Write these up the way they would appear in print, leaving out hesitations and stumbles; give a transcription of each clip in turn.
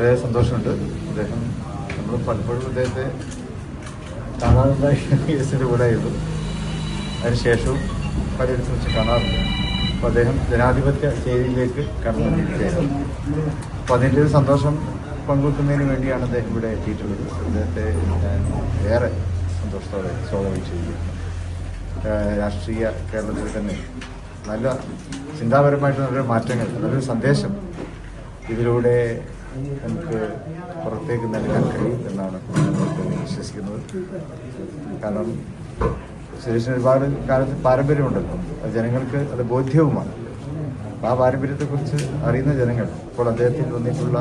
വളരെ സന്തോഷമുണ്ട്. അദ്ദേഹം നമ്മൾ പലപ്പോഴും അദ്ദേഹത്തെ കാണാറുണ്ടായ കേസിൻ്റെ കൂടെ ആയിരുന്നു. അതിനുശേഷവും പലയിടത്തും വെച്ച് കാണാറുണ്ട്. അപ്പോൾ അദ്ദേഹം ജനാധിപത്യ ചേരിയിലേക്ക് കടന്നുകൊണ്ടിരിക്കുകയായിരുന്നു. അപ്പോൾ അതിൻ്റെ ഒരു സന്തോഷം പങ്കുവെക്കുന്നതിന് വേണ്ടിയാണ് അദ്ദേഹം ഇവിടെ എത്തിയിട്ടുള്ളത്. അദ്ദേഹത്തെ ഞാൻ ഏറെ സന്തോഷത്തോടെ സ്വാഗതം ചെയ്യുകയാണ്. രാഷ്ട്രീയ കേരളത്തിൽ തന്നെ നല്ല ചിന്താപരമായിട്ട് നല്ലൊരു മാറ്റങ്ങൾ, നല്ലൊരു സന്ദേശം ഇതിലൂടെ നമുക്ക് പുറത്തേക്ക് നൽകാൻ കഴിയും എന്നാണ് നമുക്ക് വിശ്വസിക്കുന്നത്. കാരണം സുരേഷിന് ഒരുപാട് കാലത്ത് പാരമ്പര്യമുണ്ടല്ലോ, ജനങ്ങൾക്ക് അത് ബോധ്യവുമാണ്. ആ പാരമ്പര്യത്തെക്കുറിച്ച് അറിയുന്ന ജനങ്ങൾ ഇപ്പോൾ അദ്ദേഹത്തിൽ വന്നിട്ടുള്ള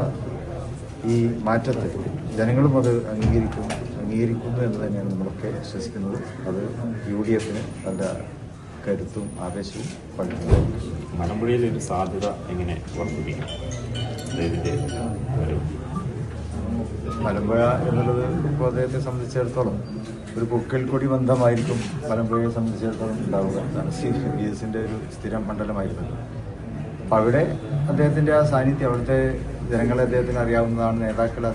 ഈ മാറ്റത്തെ ജനങ്ങളും അത് അംഗീകരിക്കുന്നു എന്ന് തന്നെയാണ് നമ്മളൊക്കെ വിശ്വസിക്കുന്നത്. അത് UDFന് നല്ല കരുത്തും ആവേശവും പങ്കിടുന്നു. മലമ്പുഴയിലെ ഒരു സാധ്യത എങ്ങനെ വർദ്ധിപ്പിക്കും? മലമ്പുഴ എന്നുള്ളത് ഇപ്പോൾ അദ്ദേഹത്തെ സംബന്ധിച്ചിടത്തോളം ഒരു പൊക്കിൽ കൊടി ബന്ധമായിരിക്കും മലമ്പുഴയെ സംബന്ധിച്ചിടത്തോളം ഉണ്ടാവുക. അതാണ് CPSന്റെ ഒരു സ്ഥിരം മണ്ഡലമായിരുന്നത്. അപ്പം അവിടെ അദ്ദേഹത്തിൻ്റെ ആ സാന്നിധ്യം, അവിടുത്തെ ജനങ്ങളെ അദ്ദേഹത്തിന് അറിയാവുന്നതാണ്, നേതാക്കളെ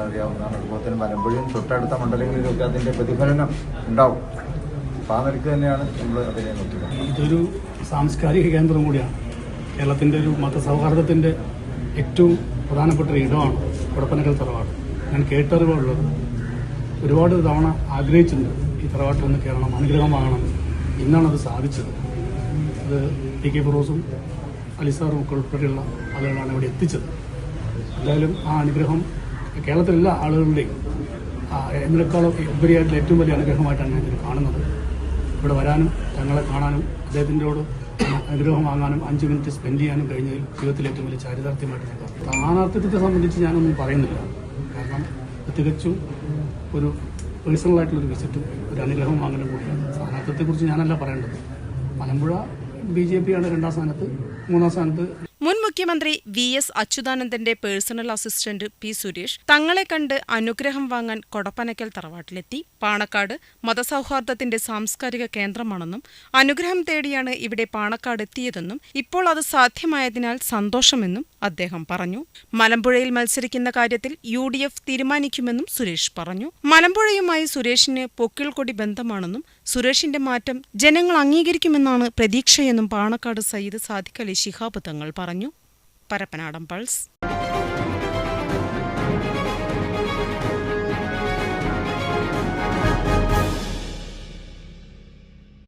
അറിയാവുന്നതാണ്. അതുപോലെ തന്നെ മലമ്പുഴയും തൊട്ടടുത്ത മണ്ഡലങ്ങളിലൊക്കെ അതിൻ്റെ പ്രതിഫലനം ഉണ്ടാവും. അപ്പോൾ ആ നിലയ്ക്ക് തന്നെയാണ് നമ്മൾ അതിനെ നോക്കുന്നത്. ഇതൊരു സാംസ്കാരിക കേന്ദ്രം കൂടിയാണ്. കേരളത്തിൻ്റെ ഒരു മതസൗഹാർദ്ദത്തിൻ്റെ ഏറ്റവും പ്രധാനപ്പെട്ട ഒരു ഇടമാണ് കൊടപ്പനക്കൽ തറവാട്. ഞാൻ കേട്ടറിവുള്ളത് ഒരുപാട് തവണ ആഗ്രഹിച്ചിട്ടുണ്ട് ഈ തറവാട്ടിൽ ഒന്ന് കയറണം, അനുഗ്രഹമാകണം. ഇന്നാണ് അത് സാധിച്ചത്. അത് TK ഫിറോസും അലിസാറും ഒക്കെ ഉൾപ്പെടെയുള്ള ആളുകളാണ് ഇവിടെ എത്തിച്ചത്. എന്തായാലും ആ അനുഗ്രഹം കേരളത്തിലെല്ലാ ആളുകളുടെയും എന്നതിനേക്കാളും ഉപരിയായിട്ടുള്ള ഏറ്റവും വലിയ അനുഗ്രഹമായിട്ടാണ് ഞാൻ ഇതിൽ കാണുന്നത്. ഇവിടെ വരാനും തങ്ങളെ കാണാനും അദ്ദേഹത്തിൻ്റെയോട് അനുഗ്രഹം വാങ്ങാനും 5 മിനിറ്റ് സ്പെൻഡ് ചെയ്യാനും കഴിഞ്ഞതിൽ ജീവിതത്തിലെ ഏറ്റവും വലിയ ചാരിതാർത്ഥ്യമായിട്ട് ഞാൻ കാണും. സ്ഥാനാർത്ഥിത്വത്തെ സംബന്ധിച്ച് ഞാനൊന്നും പറയുന്നില്ല. കാരണം തികച്ചും ഒരു പേഴ്സണലായിട്ടുള്ളൊരു വിസിറ്റും ഒരു അനുഗ്രഹം വാങ്ങലും കൂടിയാണ്. സ്ഥാനാർത്ഥിത്വത്തെക്കുറിച്ച് ഞാനല്ല പറയേണ്ടത്. മലമ്പുഴ BJP ആണ് 2ാം സ്ഥാനത്ത്, 3ാം സ്ഥാനത്ത് മുൻ മുഖ്യമന്ത്രി VS അച്യുതാനന്ദന്റെ പേഴ്സണൽ അസിസ്റ്റന്റ് P സുരേഷ് തങ്ങളെ കണ്ട് അനുഗ്രഹം വാങ്ങാൻ കൊടപ്പനക്കൽ തറവാട്ടിലെത്തി. പാണക്കാട് മതസൗഹാർദ്ദത്തിന്റെ സാംസ്കാരിക കേന്ദ്രമാണെന്നും അനുഗ്രഹം തേടിയാണ് ഇവിടെ പാണക്കാട് എത്തിയതെന്നും ഇപ്പോൾ അത് സാധ്യമായതിനാൽ സന്തോഷമെന്നും അദ്ദേഹം പറഞ്ഞു. മലമ്പുഴയിൽ മത്സരിക്കുന്ന കാര്യത്തിൽ UDF തീരുമാനിക്കുമെന്നും സുരേഷ് പറഞ്ഞു. മലമ്പുഴയുമായി സുരേഷിന് പൊക്കിൾക്കൊടി ബന്ധമാണെന്നും സുരേഷിന്റെ മാറ്റം ജനങ്ങൾ അംഗീകരിക്കുമെന്നാണ് പ്രതീക്ഷയെന്നും പാണക്കാട് സയ്യിദ് സാദിഖ് അലി ശിഹാബ് തങ്ങൾ പറഞ്ഞു. പരപ്പനാടൻ പൾസ്.